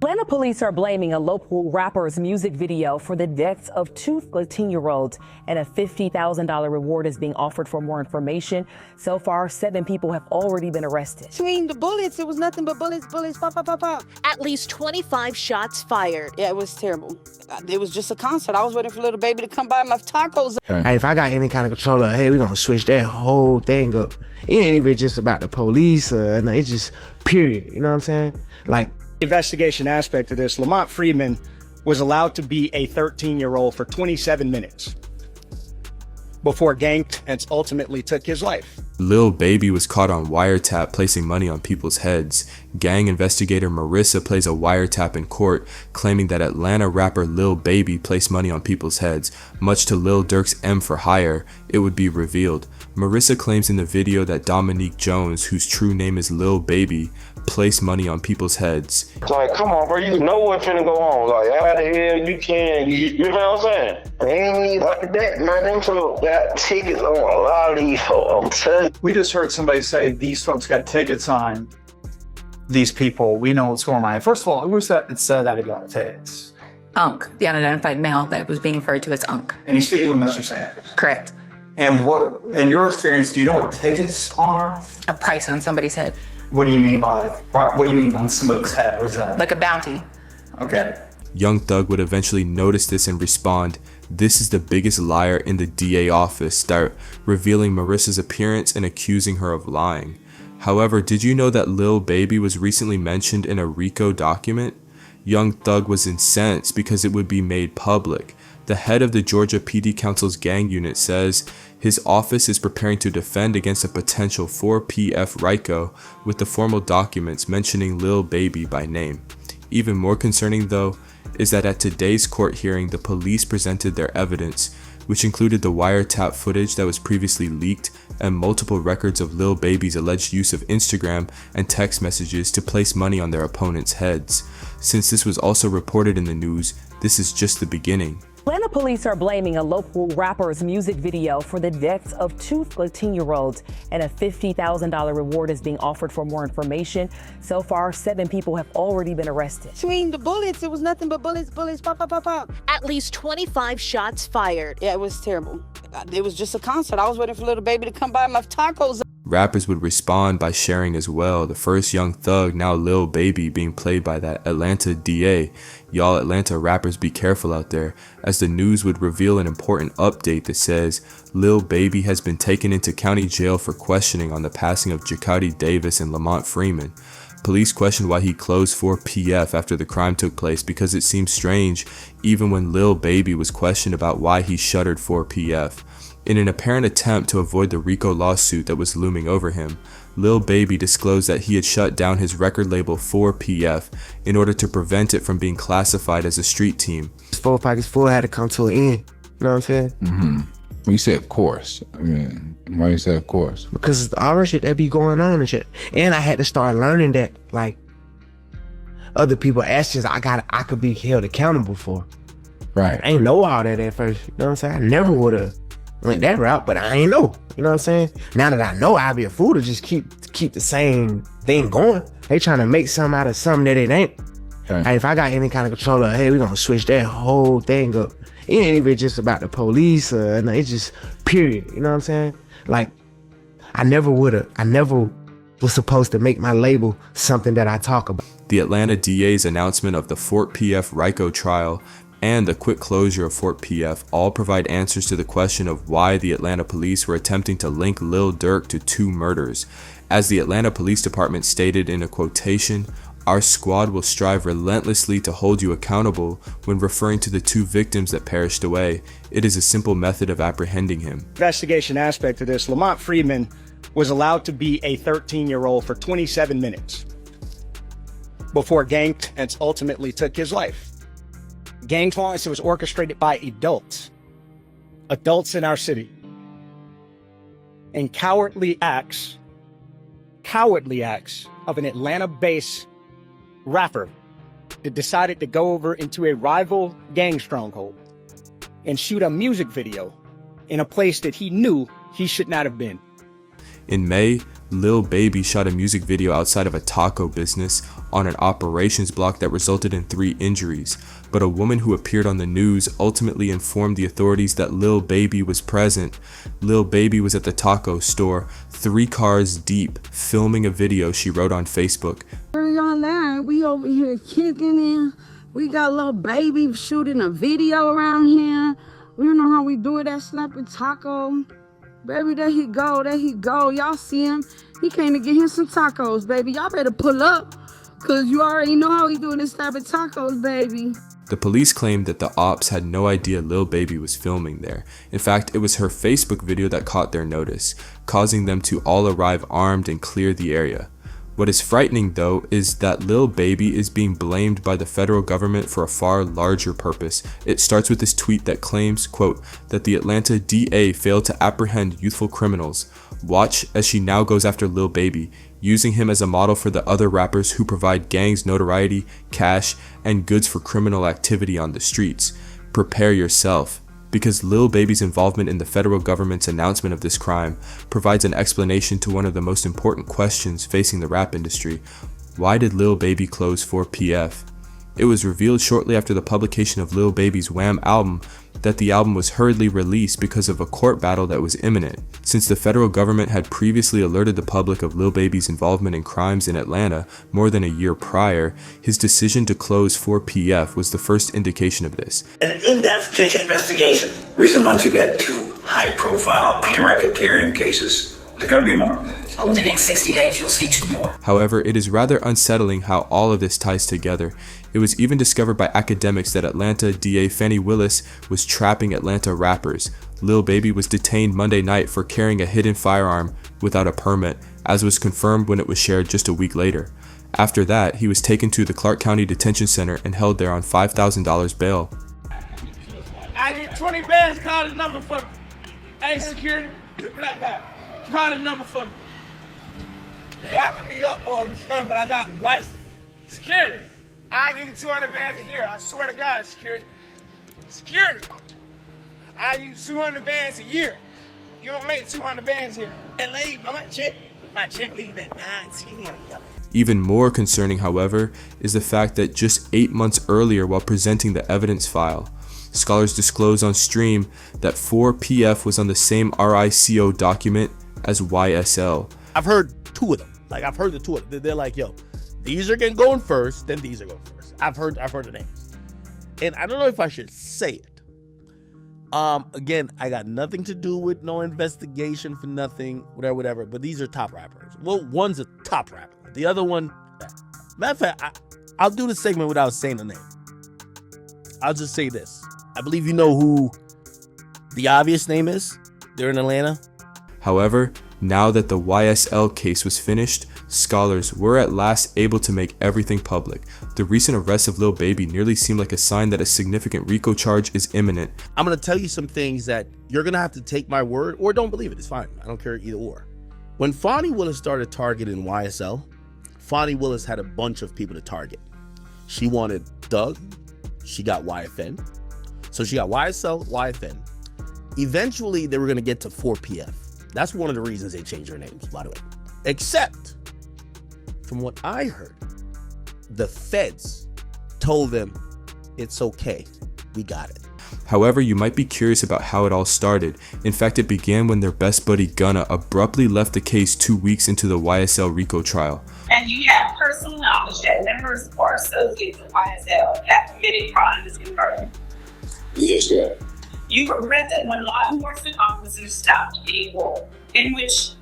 Atlanta police are blaming a local rapper's music video for the deaths of two 13-year-olds, and a $50,000 reward is being offered for more information. So far, 7 people have already been arrested. Between the bullets, it was nothing but bullets, pop, pop, pop, pop. At least 25 shots fired. Yeah, it was terrible. It was just a concert. I was waiting for Lil Baby to come buy my tacos. Hey, if I got any kind of control, hey, we're gonna switch that whole thing up. It ain't even just about the police, no, it's just period, you know what I'm saying? Like, investigation aspect of this, Lamont Freeman was allowed to be a 13-year-old for 27 minutes before gang violence ultimately took his life. Lil Baby was caught on wiretap placing money on people's heads. Gang investigator Marissa plays a wiretap in court, claiming that Atlanta rapper Lil Baby placed money on people's heads. Much to Lil Durk's M for hire, it would be revealed. Marissa claims in the video that Dominique Jones, whose true name is Lil Baby, placed money on people's heads. Like, come on, bro, you know what's finna go on. Like, how the hell you can, you know what I'm saying? Ain't even like that, man. Them folks got tickets on a lot of these folks, I'm telling you. We just heard somebody say these folks got tickets on these people. We know what's going on. First of all, who was that said that he got tickets? Unk, the unidentified male that was being referred to as Unk. And he's speaking with Mr. Sanders. Correct. And what, in your experience, do you know what tickets are? A price on somebody's head. What do you mean by, what do you mean on somebody's head? What is that? Like a bounty. Okay. Young Thug would eventually notice this and respond, "This is the biggest liar in the DA office," start revealing Marissa's appearance and accusing her of lying. However, did you know that Lil Baby was recently mentioned in a RICO document? Young Thug was incensed because it would be made public. The head of the Georgia PD Council's gang unit says his office is preparing to defend against a potential 4PF RICO with the formal documents mentioning Lil Baby by name. Even more concerning though, is that at today's court hearing, the police presented their evidence, which included the wiretap footage that was previously leaked and multiple records of Lil Baby's alleged use of Instagram and text messages to place money on their opponents' heads. Since this was also reported in the news, this is just the beginning. Atlanta police are blaming a local rapper's music video for the deaths of two 13-year-olds, and a $50,000 reward is being offered for more information. So far, 7 people have already been arrested. Between the bullets, it was nothing but bullets, pop, pop, pop, pop. At least 25 shots fired. Yeah, it was terrible. It was just a concert. I was waiting for Lil Baby to come buy my tacos. Rappers would respond by sharing as well. The first Young Thug, now Lil Baby, being played by that Atlanta DA. Y'all Atlanta rappers, be careful out there, as the news would reveal an important update that says Lil Baby has been taken into county jail for questioning on the passing of Jakati Davis and Lamont Freeman. Police questioned why he closed 4PF after the crime took place because it seemed strange even when Lil Baby was questioned about why he shuttered 4PF. In an apparent attempt to avoid the RICO lawsuit that was looming over him, Lil Baby disclosed that he had shut down his record label 4PF in order to prevent it from being classified as a street team. 4 pockets full had to come to an end, you know what I'm saying? Mm-hmm. Well, you said of course. I mean, why you said of course? Because all the shit that be going on and shit. And I had to start learning that, like, other people actions I could be held accountable for. Right. I ain't know all that at first, you know what I'm saying? I never would've went that route, but I ain't know, you know what I'm saying? Now that I know, I'd be a fool to just keep the same thing going. They trying to make something out of something that it ain't. Okay. Hey, if I got any kind of control, hey, we're gonna switch that whole thing up. It ain't even just about the police, no, it's just period, you know what I'm saying? Like, I never was supposed to make my label something that I talk about. The Atlanta DA's announcement of the Fort PF RICO trial and the quick closure of Fort PF all provide answers to the question of why the Atlanta police were attempting to link Lil Durk to 2 murders. As the Atlanta Police Department stated in a quotation, "Our squad will strive relentlessly to hold you accountable when referring to the 2 victims that perished away. It is a simple method of apprehending him." Investigation aspect of this, Lamont Freeman was allowed to be a 13-year-old for 27 minutes before gang violence ultimately took his life. Gang violence was orchestrated by adults in our city, and cowardly acts of an Atlanta-based rapper that decided to go over into a rival gang stronghold and shoot a music video in a place that he knew he should not have been. In May, Lil Baby shot a music video outside of a taco business on an operations block that resulted in 3 injuries, but a woman who appeared on the news ultimately informed the authorities that Lil Baby was present. Lil Baby was at the taco store, 3 cars deep, filming a video she wrote on Facebook. We over here kicking it. We got Lil Baby shooting a video around here. We don't know how we do it at Snapping Taco. Baby, there he go, there he go. Y'all see him? He came to get him some tacos, baby. Y'all better pull up, cause you already know how he doing this Snapping Tacos, baby. The police claimed that the ops had no idea Lil Baby was filming there. In fact, it was her Facebook video that caught their notice, causing them to all arrive armed and clear the area. What is frightening though is that Lil Baby is being blamed by the federal government for a far larger purpose. It starts with this tweet that claims, quote, that the Atlanta DA failed to apprehend youthful criminals. Watch as she now goes after Lil Baby, using him as a model for the other rappers who provide gangs notoriety, cash, and goods for criminal activity on the streets. Prepare yourself, because Lil Baby's involvement in the federal government's announcement of this crime provides an explanation to one of the most important questions facing the rap industry. Why did Lil Baby close 4PF? It was revealed shortly after the publication of Lil Baby's Wham album that the album was hurriedly released because of a court battle that was imminent. Since the federal government had previously alerted the public of Lil Baby's involvement in crimes in Atlanta more than a year prior, his decision to close 4PF was the first indication of this. An in-depth investigation. Recent months we've had 2 high-profile racketeering cases. There's gonna be more. Over the next 60 days, you'll see 2 more. However, it is rather unsettling how all of this ties together. It was even discovered by academics that Atlanta DA Fani Willis was trapping Atlanta rappers. Lil Baby was detained Monday night for carrying a hidden firearm without a permit, as was confirmed when it was shared just a week later. After that, he was taken to the Clark County Detention Center and held there on $5,000 bail. I need 20 bands, call this number for me. Hey, security, black guy, call this number for me. They got me up all the time, but I got license. Security, I need 200 bands a year. I swear to God, security. Security, I need 200 bands a year. You don't make 200 bands here. And leave my check leave at 9 p.m. Even more concerning, however, is the fact that just 8 months earlier, while presenting the evidence file, scholars disclose on stream that 4PF was on the same RICO document as YSL. I've heard 2 of them. I've heard the 2 of them. They're like, yo, these are going first, then these are going first. I've heard the names. And I don't know if I should say it. Again, I got nothing to do with no investigation for nothing, whatever. But these are top rappers. Well, one's a top rapper. The other one, matter of fact, I'll do the segment without saying the name. I'll just say this. I believe you know who the obvious name is. They're in Atlanta. However, now that the YSL case was finished, scholars were at last able to make everything public. The recent arrest of Lil Baby nearly seemed like a sign that a significant RICO charge is imminent. I'm going to tell you some things that you're going to have to take my word or don't believe it. It's fine. I don't care either or. When Fani Willis started targeting YSL, Fani Willis had a bunch of people to target. She wanted Doug. She got YFN. So she got YSL, YFN. Eventually, they were going to get to 4PF. That's one of the reasons they changed their names, by the way. Except, from what I heard, the feds told them, it's okay, we got it. However, you might be curious about how it all started. In fact, it began when their best buddy Gunna abruptly left the case 2 weeks into the YSL RICO trial. And you have personal knowledge that members or associates of YSL have committed crimes confirmed. Yes, sir. You were present when law enforcement officers stopped a war, in which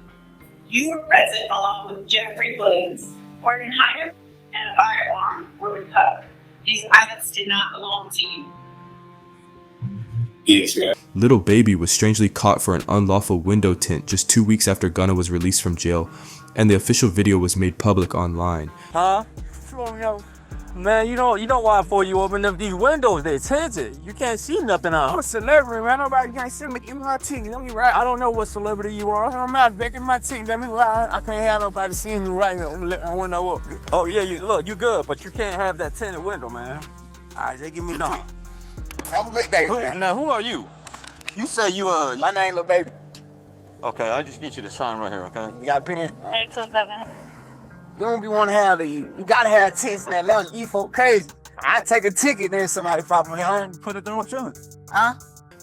you were present along with Jeffrey Williams, Gordon Hyder, and a firearm were recovered. These items did not belong to you. Yes, sir. Lil Baby was strangely caught for an unlawful window tint just 2 weeks after Gunna was released from jail, and the official video was made public online. Huh? Man, you know why for you open up these windows, they're tinted. You can't see nothing out. I'm a celebrity, man. Nobody can't see me in my teeth. Let me right. I don't know what celebrity you are. I'm not baking my teeth. Let me right. I can't have nobody seeing you right now when I walk. Oh yeah, you good, but you can't have that tinted window, man. All right, just give me no. I'm gonna make that. Now, who are you? You say you my name Lil Baby. Okay, I just need you to sign right here, okay? You got a pen? You don't be want to have you gotta have tents in that lounge. You folk crazy. I take a ticket, then somebody follow me home, put it on insurance. Huh?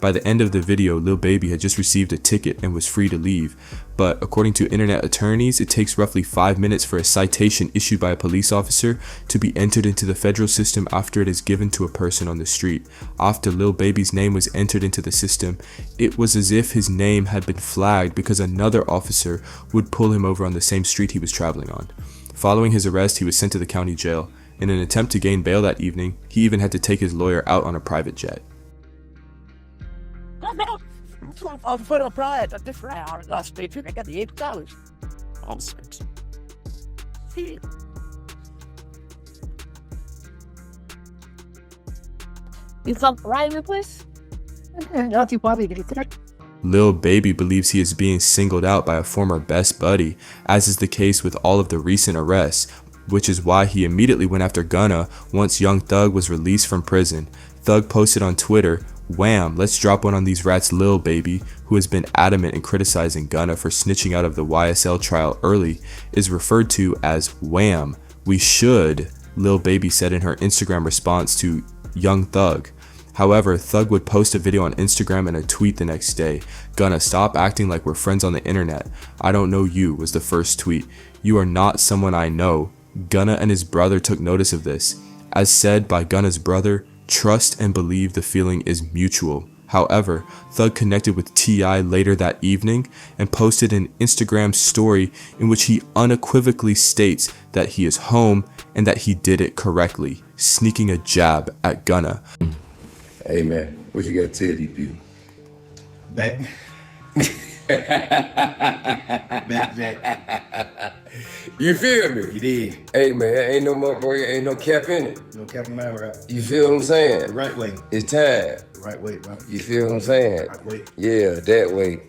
By the end of the video, Lil Baby had just received a ticket and was free to leave, but according to internet attorneys, it takes roughly 5 minutes for a citation issued by a police officer to be entered into the federal system after it is given to a person on the street. After Lil Baby's name was entered into the system, it was as if his name had been flagged because another officer would pull him over on the same street he was traveling on. Following his arrest, he was sent to the county jail. In an attempt to gain bail that evening, he even had to take his lawyer out on a private jet. I'll put a pride at this round. Last day, I got the $8. I'm six. You some right in the place? Not you probably get it. Lil Baby believes he is being singled out by a former best buddy, as is the case with all of the recent arrests, which is why he immediately went after Gunna once Young Thug was released from prison. Thug posted on Twitter, "Wham, let's drop one on these rats, Lil Baby," who has been adamant in criticizing Gunna for snitching out of the YSL trial early, is referred to as Wham. "We should," Lil Baby said in her Instagram response to Young Thug. However, Thug would post a video on Instagram and a tweet the next day. "Gunna, stop acting like we're friends on the internet. I don't know you," was the first tweet. "You are not someone I know." Gunna and his brother took notice of this. As said by Gunna's brother, "Trust and believe the feeling is mutual." However, Thug connected with T.I. later that evening and posted an Instagram story in which he unequivocally states that he is home and that he did it correctly, sneaking a jab at Gunna. Hey man, what you got to tell these people? Back. You feel me? You did. Hey man, ain't no motherfucker, ain't no cap in it. No cap in my right. You feel what I'm saying? The right way. It's time. The right way, bro. You feel what I'm saying? Right way. Yeah, that way.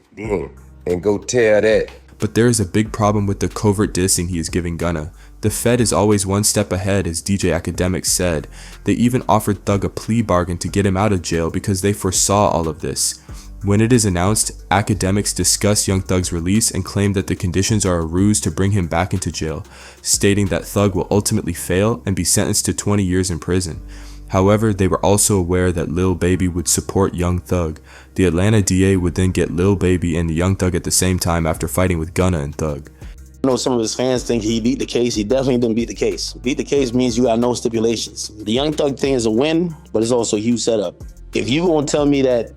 And go tell that. But there is a big problem with the covert dissing he is giving Gunna. The Fed is always one step ahead, as DJ Academic said. They even offered Thug a plea bargain to get him out of jail because they foresaw all of this. When it is announced, academics discuss Young Thug's release and claim that the conditions are a ruse to bring him back into jail, stating that Thug will ultimately fail and be sentenced to 20 years in prison. However, they were also aware that Lil Baby would support Young Thug. The Atlanta DA would then get Lil Baby and Young Thug at the same time after fighting with Gunna and Thug. I know some of his fans think he beat the case. He definitely didn't beat the case. Beat the case means you got no stipulations. The Young Thug thing is a win, but it's also a huge setup. If you gonna tell me that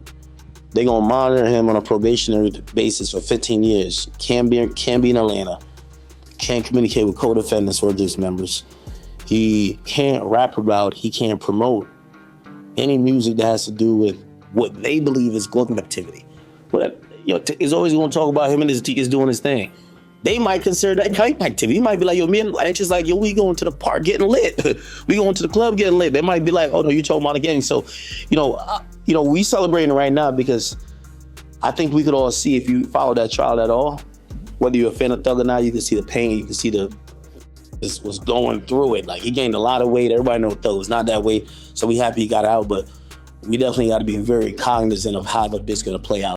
they're gonna monitor him on a probationary basis for 15 years, can't be in Atlanta, can't communicate with co-defendants or just members, he can't rap about, he can't promote any music that has to do with what they believe is gang activity. But it's always gonna talk about him and his is doing his thing. They might consider that gang activity. He might be like, yo, me and it's just like, yo, we going to the park getting lit. We going to the club getting lit. They might be like, oh no, you talking about the gang. So, we celebrating right now because I think we could all see, if you follow that trial at all, whether you're a fan of Thug or not, you can see the pain, you can see was going through it. Like, he gained a lot of weight. Everybody knows Thug was not that way. So we happy he got out, but we definitely got to be very cognizant of how this is going to play out.